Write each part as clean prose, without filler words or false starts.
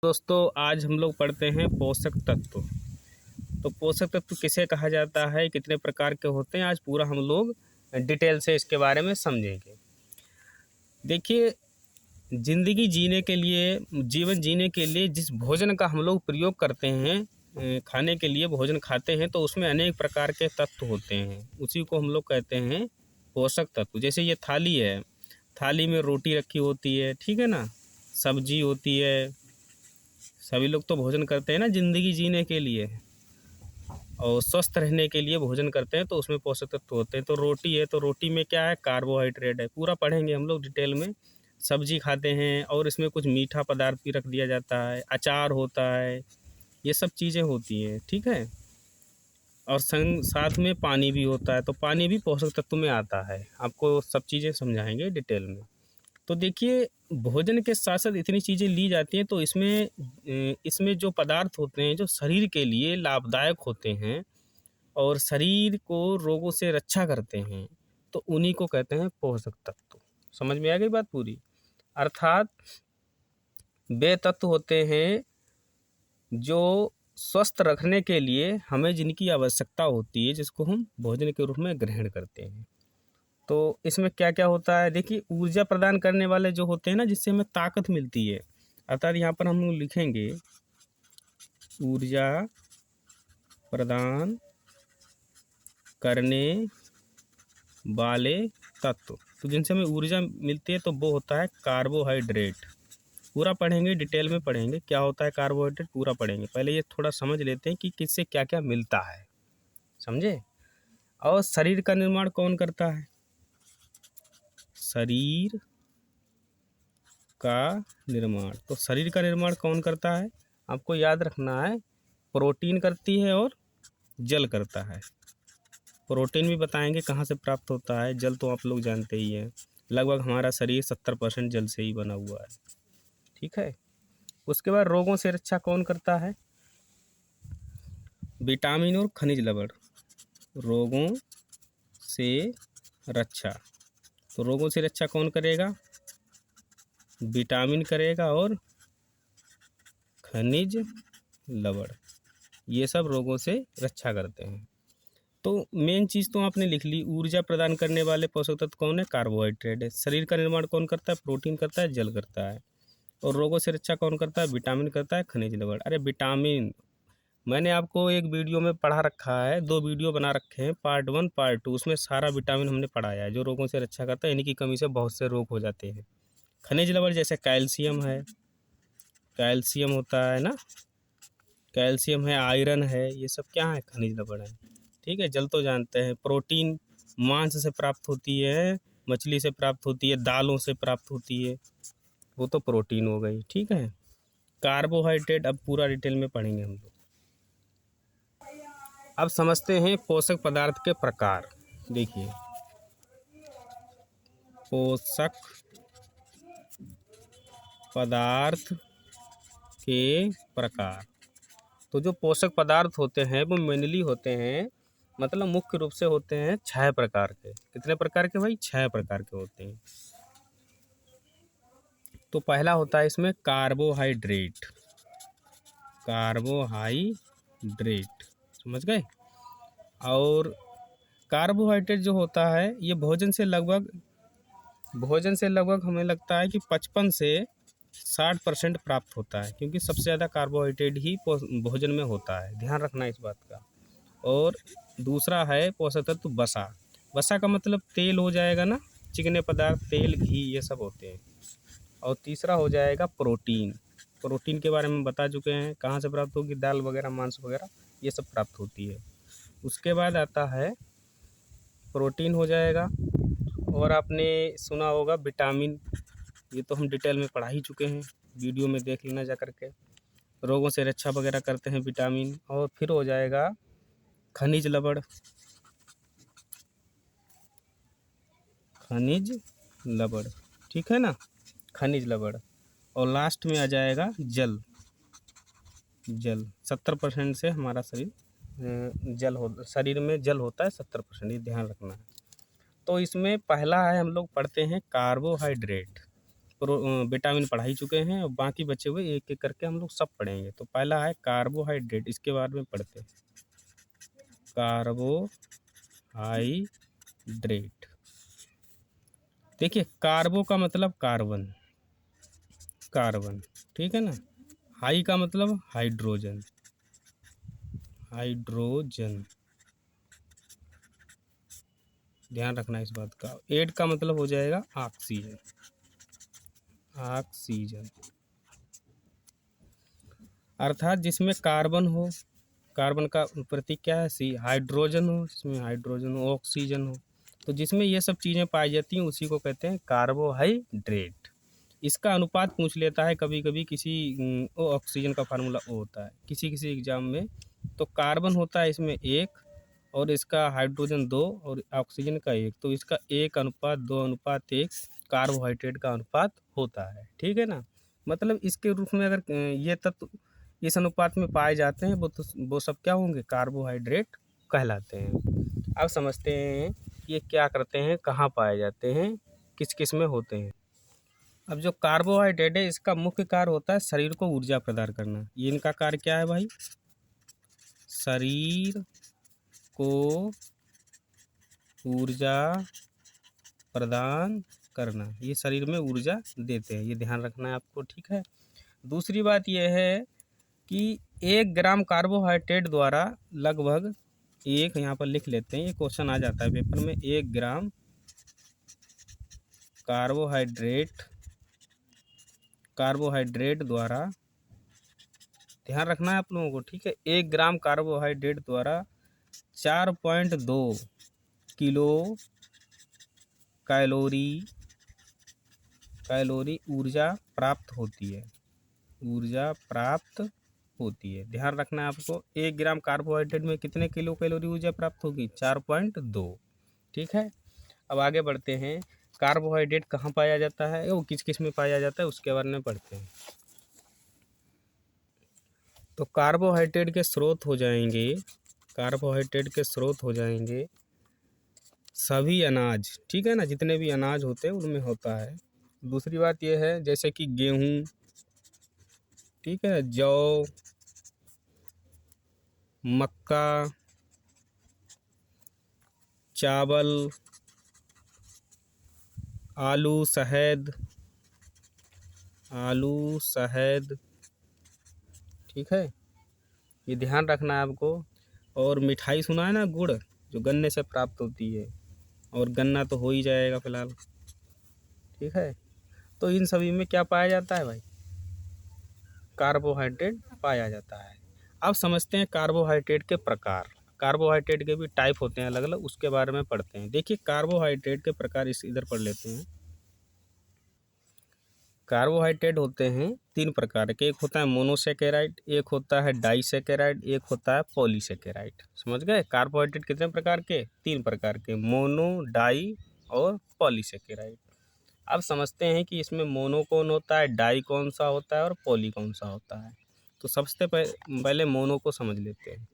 दोस्तों आज हम लोग पढ़ते हैं पोषक तत्व। तो पोषक तत्व किसे कहा जाता है, कितने प्रकार के होते हैं, आज पूरा हम लोग डिटेल से इसके बारे में समझेंगे। देखिए, ज़िंदगी जीने के लिए, जीवन जीने के लिए जिस भोजन का हम लोग प्रयोग करते हैं, खाने के लिए भोजन खाते हैं, तो उसमें अनेक प्रकार के तत्व होते हैं। उसी को हम लोग कहते हैं पोषक तत्व। जैसे ये थाली है, थाली में रोटी रखी होती है, ठीक है ना, सब्जी होती है। सभी लोग तो भोजन करते हैं ना ज़िंदगी जीने के लिए और स्वस्थ रहने के लिए भोजन करते हैं, तो उसमें पोषक तत्व होते हैं। तो रोटी है, तो रोटी में क्या है, कार्बोहाइड्रेट है, पूरा पढ़ेंगे हम लोग डिटेल में। सब्जी खाते हैं और इसमें कुछ मीठा पदार्थ भी रख दिया जाता है, अचार होता है, ये सब चीज़ें होती हैं, ठीक है। और संग साथ में पानी भी होता है, तो पानी भी पोषक तत्व में आता है। आपको सब चीज़ें समझाएंगे डिटेल में। तो देखिए, भोजन के साथ साथ इतनी चीज़ें ली जाती हैं, तो इसमें जो पदार्थ होते हैं जो शरीर के लिए लाभदायक होते हैं और शरीर को रोगों से रक्षा करते हैं, तो उन्हीं को कहते हैं पोषक तत्व। समझ में आ गई बात पूरी। अर्थात वे तत्व होते हैं जो स्वस्थ रखने के लिए हमें जिनकी आवश्यकता होती है, जिसको हम भोजन के रूप में ग्रहण करते हैं। तो इसमें क्या क्या होता है, देखिए, ऊर्जा प्रदान करने वाले जो होते हैं ना, जिससे हमें ताकत मिलती है। अर्थात यहाँ पर हम लोग लिखेंगे ऊर्जा प्रदान करने वाले तत्व, तो जिनसे हमें ऊर्जा मिलती है, तो वो होता है कार्बोहाइड्रेट। पूरा पढ़ेंगे, डिटेल में पढ़ेंगे क्या होता है कार्बोहाइड्रेट, पूरा पढ़ेंगे। पहले ये थोड़ा समझ लेते हैं कि किससे क्या क्या मिलता है, समझे। और शरीर का निर्माण कौन करता है, शरीर का निर्माण, तो शरीर का निर्माण कौन करता है, आपको याद रखना है, प्रोटीन करती है और जल करता है। प्रोटीन भी बताएंगे कहाँ से प्राप्त होता है, जल तो आप लोग जानते ही हैं। लगभग हमारा शरीर 70% जल से ही बना हुआ है, ठीक है। उसके बाद रोगों से रक्षा कौन करता है, विटामिन और खनिज लवण। रोगों से रक्षा, तो रोगों से रक्षा कौन करेगा, विटामिन करेगा और खनिज लवण, ये सब रोगों से रक्षा करते हैं। तो मेन चीज़ तो आपने लिख ली, ऊर्जा प्रदान करने वाले पोषक तत्व कौन है, कार्बोहाइड्रेट है। शरीर का निर्माण कौन करता है, प्रोटीन करता है, जल करता है। और रोगों से रक्षा कौन करता है, विटामिन करता है, खनिज लवण। अरे विटामिन, मैंने आपको एक वीडियो में पढ़ा रखा है, 2 वीडियो बना रखे हैं, पार्ट 1 पार्ट 2, उसमें सारा विटामिन हमने पढ़ाया है जो रोगों से रक्षा करता है। इन्हीं की कमी से बहुत से रोग हो जाते हैं। खनिज लवण जैसे कैल्शियम है, कैल्शियम होता है ना, कैल्शियम है, आयरन है, ये सब क्या है, खनिज लवण है, ठीक है। जल तो जानते हैं। प्रोटीन मांस से प्राप्त होती है, मछली से प्राप्त होती है, दालों से प्राप्त होती है, वो तो प्रोटीन हो गई, ठीक है। कार्बोहाइड्रेट अब पूरा डिटेल में पढ़ेंगे हम लोग। अब समझते हैं पोषक पदार्थ के प्रकार। देखिए, पोषक पदार्थ के प्रकार, तो जो पोषक पदार्थ होते हैं वो मेनली होते हैं, मतलब मुख्य रूप से होते हैं 6 प्रकार के। कितने प्रकार के भाई, 6 प्रकार के होते हैं। तो पहला होता है इसमें कार्बोहाइड्रेट, कार्बोहाइड्रेट, समझ गए। और कार्बोहाइड्रेट जो होता है ये भोजन से लगभग हमें लगता है कि 55 से 60% प्राप्त होता है, क्योंकि सबसे ज़्यादा कार्बोहाइड्रेट ही भोजन में होता है, ध्यान रखना इस बात का। और दूसरा है पोषक तत्व वसा। वसा का मतलब तेल हो जाएगा ना, चिकने पदार्थ, तेल, घी, ये सब होते हैं। और तीसरा हो जाएगा प्रोटीन। प्रोटीन के बारे में बता चुके हैं, कहाँ से प्राप्त होगी, दाल वगैरह, मांस वगैरह, ये सब प्राप्त होती है। उसके बाद आता है, प्रोटीन हो जाएगा, और आपने सुना होगा विटामिन, ये तो हम डिटेल में पढ़ा ही चुके हैं, वीडियो में देख लेना जा करके। रोगों से रक्षा वगैरह करते हैं विटामिन। और फिर हो जाएगा खनिज लवण, खनिज लवण, ठीक है ना, खनिज लवण। और लास्ट में आ जाएगा जल। जल 70% से हमारा शरीर में जल होता है 70%, ये ध्यान रखना है। तो इसमें पहला है, हम लोग पढ़ते हैं कार्बोहाइड्रेट। विटामिन पढ़ा ही चुके हैं, और बाकी बचे हुए एक एक करके हम लोग सब पढ़ेंगे। तो पहला है कार्बोहाइड्रेट, इसके बारे में पढ़ते हैं। कार्बोहाइड्रेट, देखिए कार्बो का मतलब कार्बन, कार्बन, ठीक है ना। हाई का मतलब हाइड्रोजन, हाइड्रोजन, ध्यान रखना इस बात का। एट का मतलब हो जाएगा ऑक्सीजन, ऑक्सीजन, अर्थात जिसमें कार्बन हो, कार्बन का प्रतीक क्या है सी, हाइड्रोजन हो, जिसमें हाइड्रोजन हो, ऑक्सीजन हो, तो जिसमें ये सब चीज़ें पाई जाती हैं उसी को कहते हैं कार्बोहाइड्रेट। इसका अनुपात पूछ लेता है कभी कभी किसी, ओ ऑक्सीजन का फार्मूला ओ होता है किसी किसी एग्जाम में, तो कार्बन होता है इसमें एक, और इसका हाइड्रोजन दो, और ऑक्सीजन का एक, तो इसका 1:2:1 कार्बोहाइड्रेट का अनुपात होता है, ठीक है ना। मतलब इसके रूप में अगर ये तत्व इस अनुपात में पाए जाते हैं वो सब क्या होंगे, कार्बोहाइड्रेट कहलाते हैं। अब समझते हैं ये क्या करते हैं, कहाँ पाए जाते हैं, किस किस में होते हैं। अब जो कार्बोहाइड्रेट है इसका मुख्य कार्य होता है शरीर को ऊर्जा प्रदान करना। ये इनका कार्य क्या है भाई, शरीर को ऊर्जा प्रदान करना, ये शरीर में ऊर्जा देते हैं, ये ध्यान रखना है आपको, ठीक है। दूसरी बात यह है कि 1 ग्राम कार्बोहाइड्रेट द्वारा लगभग एक, यहाँ पर लिख लेते हैं, ये क्वेश्चन आ जाता है पेपर में, 1 ग्राम कार्बोहाइड्रेट, कार्बोहाइड्रेट द्वारा, ध्यान रखना है आप लोगों को, ठीक है। 1 ग्राम कार्बोहाइड्रेट द्वारा 4.2 किलो कैलोरी, कैलोरी ऊर्जा प्राप्त होती है, ऊर्जा प्राप्त होती है, ध्यान रखना है आपको। 1 ग्राम कार्बोहाइड्रेट में कितने किलो कैलोरी ऊर्जा प्राप्त होगी, 4.2, ठीक है। अब आगे बढ़ते हैं, कार्बोहाइड्रेट कहाँ पाया जाता है, वो किस किस में पाया जाता है उसके बारे में पढ़ते हैं। तो कार्बोहाइड्रेट के स्रोत हो जाएंगे, कार्बोहाइड्रेट के स्रोत हो जाएंगे सभी अनाज, ठीक है ना, जितने भी अनाज होते हैं उनमें होता है। दूसरी बात यह है जैसे कि गेहूँ, ठीक है, जौ, मक्का, चावल, आलू, शहद, आलू, शहद, ठीक है, ये ध्यान रखना है आपको। और मिठाई सुना है ना, गुड़, जो गन्ने से प्राप्त होती है, और गन्ना तो हो ही जाएगा फिलहाल, ठीक है। तो इन सभी में क्या पाया जाता है भाई, कार्बोहाइड्रेट पाया जाता है। अब समझते हैं कार्बोहाइड्रेट के प्रकार, कार्बोहाइड्रेट के भी टाइप होते हैं अलग अलग, उसके बारे में पढ़ते हैं। देखिए कार्बोहाइड्रेट के प्रकार इस इधर पढ़ लेते हैं। कार्बोहाइड्रेट होते हैं 3 प्रकार के, एक होता है मोनोसेकेराइड, एक होता है डाइसेकेराइड, एक होता है पॉलीसेकेराइड। समझ गए, कार्बोहाइड्रेट कितने प्रकार के, 3 प्रकार के, मोनो, डाई और पॉलीसेकेराइड। अब समझते हैं कि इसमें मोनो कौन होता है, डाई कौन सा होता है, और पॉली कौन सा होता है। तो सबसे पहले मोनो को समझ लेते हैं।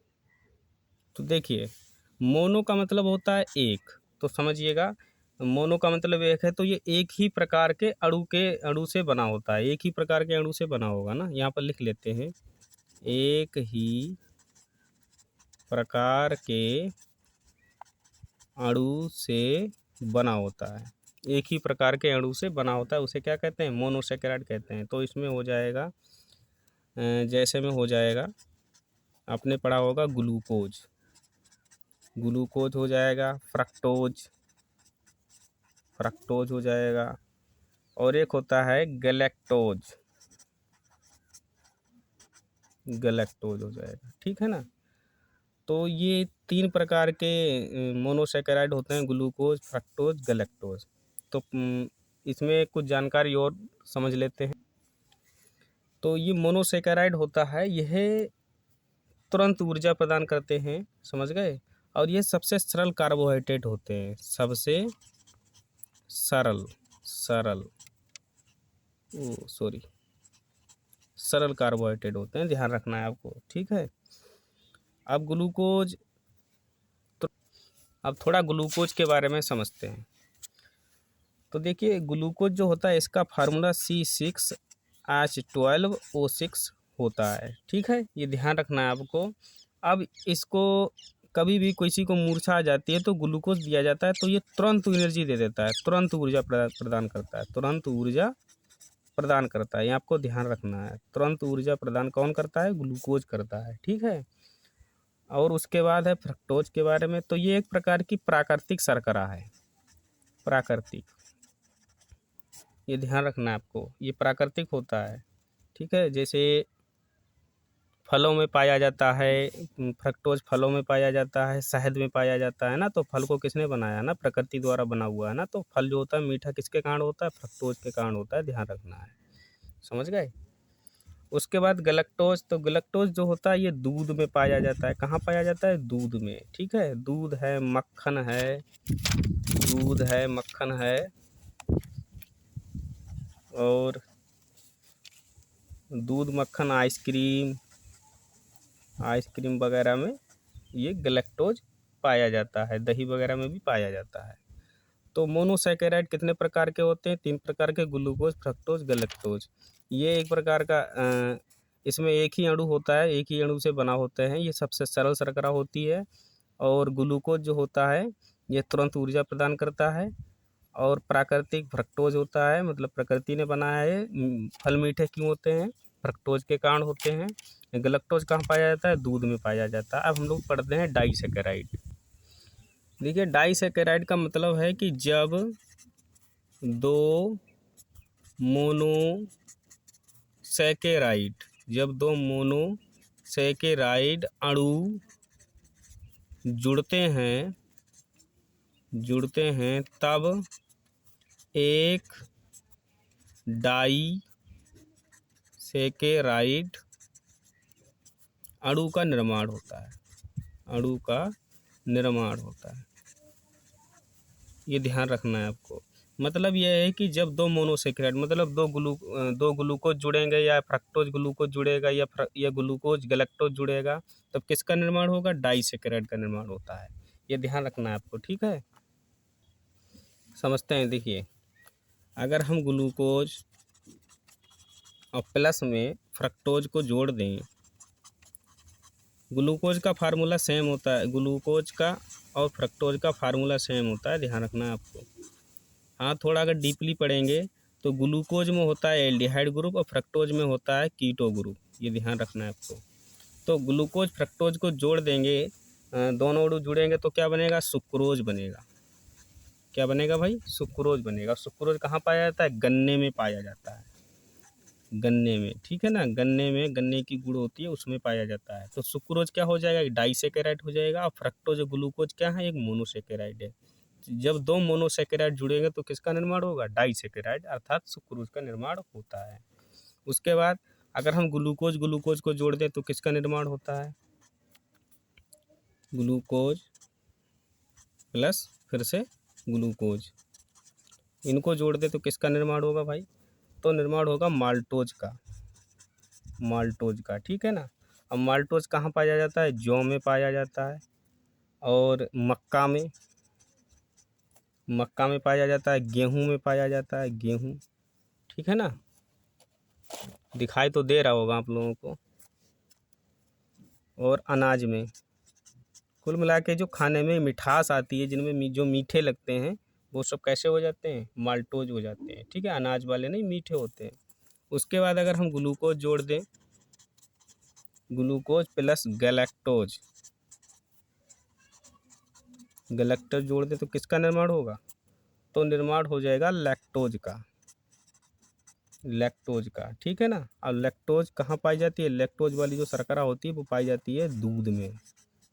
तो देखिए मोनो का मतलब होता है एक, तो समझिएगा मोनो का मतलब एक है, तो ये एक ही प्रकार के अणु से बना होता है, एक ही प्रकार के अणु से बना होगा ना, यहाँ पर लिख लेते हैं, एक ही प्रकार के अणु से बना होता है, एक ही प्रकार के अणु से बना होता है, उसे क्या कहते हैं, मोनोसेकेराइड कहते हैं। तो इसमें हो जाएगा जैसे में हो जाएगा, आपने पढ़ा होगा ग्लूकोज, ग्लूकोज हो जाएगा, फ्रक्टोज, फ्रक्टोज हो जाएगा, और एक होता है गैलेक्टोज, गैलेक्टोज हो जाएगा, ठीक है ना। तो ये 3 प्रकार के मोनोसेकेराइड होते हैं, ग्लूकोज, फ्रक्टोज, गैलेक्टोज। तो इसमें कुछ जानकारी और समझ लेते हैं। तो ये मोनोसेकेराइड होता है, यह तुरंत ऊर्जा प्रदान करते हैं, समझ गए, और ये सबसे सरल कार्बोहाइड्रेट होते हैं, सबसे सरल, सरल, सॉरी, सरल कार्बोहाइड्रेट होते हैं, ध्यान रखना है आपको, ठीक है। अब ग्लूकोज, तो अब थोड़ा ग्लूकोज के बारे में समझते हैं। तो देखिए ग्लूकोज जो होता है इसका फार्मूला C6H12O6 होता है, ठीक है, ये ध्यान रखना है आपको। अब इसको कभी भी किसी को मूर्छा आ जाती है तो ग्लूकोज दिया जाता है तो ये तुरंत एनर्जी दे देता है, तुरंत ऊर्जा प्रदान करता है, तुरंत ऊर्जा प्रदान करता है, ये आपको ध्यान रखना है। तुरंत ऊर्जा प्रदान कौन करता है? ग्लूकोज करता है, ठीक है। और उसके बाद है फ्रक्टोज के बारे में, तो ये एक प्रकार की प्राकृतिक शर्करा है, प्राकृतिक, ये ध्यान रखना है आपको, ये प्राकृतिक होता है, ठीक है। जैसे फलों में पाया जाता है, फ्रक्टोज फलों में पाया जाता है, शहद में पाया जाता है ना, तो फल को किसने बनाया ना? प्रकृति द्वारा बना हुआ है ना, तो फल जो होता है मीठा किसके कारण होता है? फ्रक्टोज के कारण होता है, ध्यान रखना है, समझ गए। उसके बाद गलैक्टोज, तो गलैक्टोज जो होता है ये दूध में पाया जाता है, कहाँ पाया जाता है? दूध में, ठीक है। दूध है, मक्खन है, दूध है, मक्खन है, और दूध, मक्खन, आइसक्रीम वगैरह में ये गलैक्टोज पाया जाता है, दही वगैरह में भी पाया जाता है। तो मोनोसैकेराइड कितने प्रकार के होते हैं? 3 प्रकार के, ग्लूकोज, फ्रक्टोज, गलैक्टोज। ये एक प्रकार का इसमें एक ही अणु होता है, एक ही अणु से बना होते हैं, ये सबसे सरल शर्करा होती है। और ग्लूकोज जो होता है ये तुरंत ऊर्जा प्रदान करता है। और प्राकृतिक फ्रक्टोज होता है, मतलब प्रकृति ने बनाया है। फल मीठे क्यों होते हैं? फ्रक्टोज के कारण होते हैं। गलैक्टोज कहाँ पाया जाता है? दूध में पाया जाता है। अब हम लोग पढ़ते हैं डाइसैकेराइड। देखिए डाइसैकेराइड का मतलब है कि जब दो मोनोसैकेराइड अणु जुड़ते हैं तब एक डाइसैकेराइड अणु का निर्माण होता है, अणु का निर्माण होता है, ये ध्यान रखना है आपको। मतलब यह है कि जब दो मोनोसैकेराइड, मतलब दो ग्लूकोज जुड़ेंगे, या फ्रक्टोज ग्लूकोज जुड़ेगा, या ग्लूकोज गलैक्टोज जुड़ेगा, तब किसका निर्माण होगा? डाइसैकेराइड का निर्माण होता है, ये ध्यान रखना है आपको, ठीक है। समझते हैं, देखिए अगर हम ग्लूकोज और प्लस में फ्रक्टोज को जोड़ दें, ग्लूकोज का फार्मूला सेम होता है, ग्लूकोज का और फ्रक्टोज का फार्मूला सेम होता है, ध्यान रखना है आपको। हाँ, थोड़ा अगर डीपली पढ़ेंगे तो ग्लूकोज में होता है एल्डिहाइड ग्रुप और फ्रक्टोज में होता है कीटो ग्रुप, ये ध्यान रखना है आपको। तो ग्लूकोज फ्रक्टोज को जोड़ देंगे, दोनों अणु जुड़ेंगे तो क्या बनेगा? सुक्रोज बनेगा। क्या बनेगा भाई? सुक्रोज बनेगा। सुक्रोज कहाँ पाया जाता है? गन्ने में पाया जाता है, गन्ने में, ठीक है ना। गन्ने में, गन्ने की गुड़ होती है उसमें पाया जाता है। तो सुक्रोज क्या हो जाएगा? डाइसैकेराइड हो जाएगा। और फ्रक्टोज ग्लूकोज क्या है? एक मोनोसैकेराइड है। जब दो मोनोसैकेराइड जुड़ेंगे तो किसका निर्माण होगा? डाइसैकेराइड अर्थात सुक्रोज का निर्माण होता है। उसके बाद अगर हम ग्लूकोज को जोड़ दें तो किसका निर्माण होता है? ग्लूकोज प्लस फिर से ग्लूकोज, इनको जोड़ दें तो किसका निर्माण होगा भाई? तो निर्माण होगा माल्टोज का, माल्टोज का, ठीक है ना। अब माल्टोज कहाँ पाया जाता है? जौ में पाया जाता है, और मक्का में पाया जाता है, गेहूं में पाया जाता है, गेहूं, ठीक है ना। दिखाई तो दे रहा होगा आप लोगों को। और अनाज में, कुल मिला के जो खाने में मिठास आती है, जिनमें जो मीठे लगते हैं, वो सब कैसे हो जाते हैं? माल्टोज हो जाते हैं, ठीक है। अनाज वाले नहीं, मीठे होते हैं। उसके बाद अगर हम ग्लूकोज जोड़ दें, ग्लूकोज प्लस गलैक्टोज जोड़ दें तो किसका निर्माण होगा? तो निर्माण हो जाएगा लैक्टोज का, ठीक है ना। और लैक्टोज कहाँ पाई जाती है? लैक्टोज वाली जो शर्करा होती है वो पाई जाती है दूध में,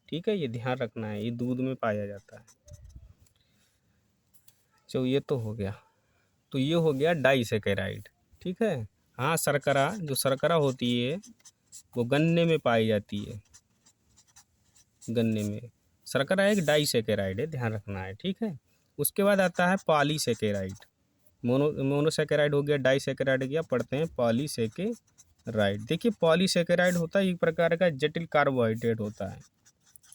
ठीक है, ये ध्यान रखना है, ये दूध में पाया जाता है। चलो ये तो हो गया। तो ये हो गया डाइसैकेराइड, ठीक है। हाँ, जो शर्करा होती है वो गन्ने में पाई जाती है, गन्ने में। शर्करा एक डाइसैकेराइड है, ध्यान रखना है, ठीक है। उसके बाद आता है पॉलीसैकेराइड। मोनोसैकेराइड हो गया, डाइसैकेराइड हो गया, पढ़ते हैं पॉलीसैकेराइड। देखिए पॉलीसैकेराइड होता है एक प्रकार का जटिल कार्बोहाइड्रेट होता है।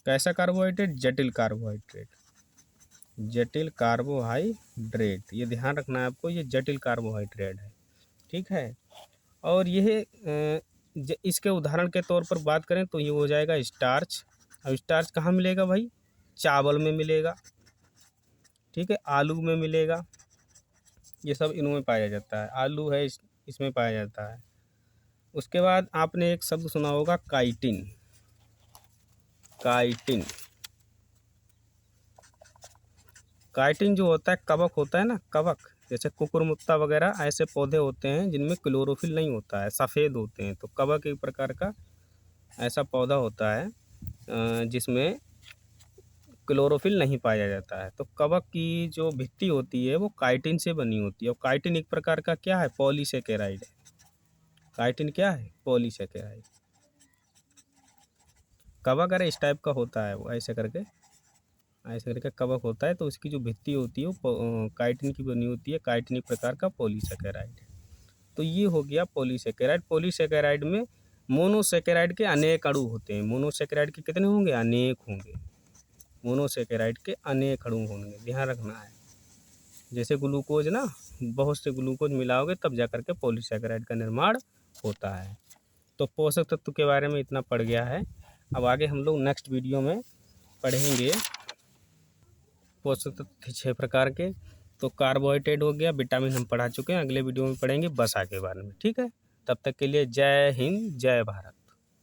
कैसा कार्बोहाइड्रेट? जटिल कार्बोहाइड्रेट, जटिल कार्बोहाइड्रेट, ये ध्यान रखना है आपको, ये जटिल कार्बोहाइड्रेट है, ठीक है। और यह इसके उदाहरण के तौर पर बात करें तो ये हो जाएगा स्टार्च। अब स्टार्च कहाँ मिलेगा भाई? चावल में मिलेगा, ठीक है, आलू में मिलेगा, ये सब इनमें पाया जाता है। आलू है इसमें पाया जाता है। उसके बाद आपने एक शब्द सुना होगा काइटिन। काइटिन, काइटिन जो होता है कवक होता है ना, कवक, जैसे कुकुरमुत्ता वगैरह ऐसे पौधे होते हैं जिनमें क्लोरोफिल नहीं होता है, सफ़ेद होते हैं। तो कवक एक प्रकार का ऐसा पौधा होता है जिसमें क्लोरोफिल नहीं पाया जाता है। तो कवक की जो भित्ति होती है वो काइटिन से बनी होती है। और काइटिन एक प्रकार का क्या है? पॉलीसेकेराइड है। काइटिन क्या है? पॉलीसेकेराइड। कवक अरे इस टाइप का होता है, वो ऐसे करके कवक होता है। तो उसकी जो भित्ति होती है वो काइटिन की बनी होती है। काइटिन एक प्रकार का पॉलीसेकेराइड है। तो ये हो गया पॉलीसेकेराइड। पॉलीसेकेराइड में मोनोसेकेराइड के अनेक अणु होते हैं। मोनोसेकेराइड के कितने होंगे? अनेक होंगे। मोनोसेकेराइड के अनेक अणु होंगे, ध्यान रखना है। जैसे ग्लूकोज ना, बहुत से ग्लूकोज मिलाओगे तब जा करके पॉलीसेकेराइड का निर्माण होता है। तो पोषक तत्व के बारे में इतना पड़ गया है। अब आगे हम लोग नेक्स्ट वीडियो में पढ़ेंगे पोषक तत्व 6 प्रकार के। तो कार्बोहाइड्रेट हो गया, विटामिन हम पढ़ा चुके हैं, अगले वीडियो में पढ़ेंगे वसा के बारे में, ठीक है। तब तक के लिए जय हिंद, जय भारत।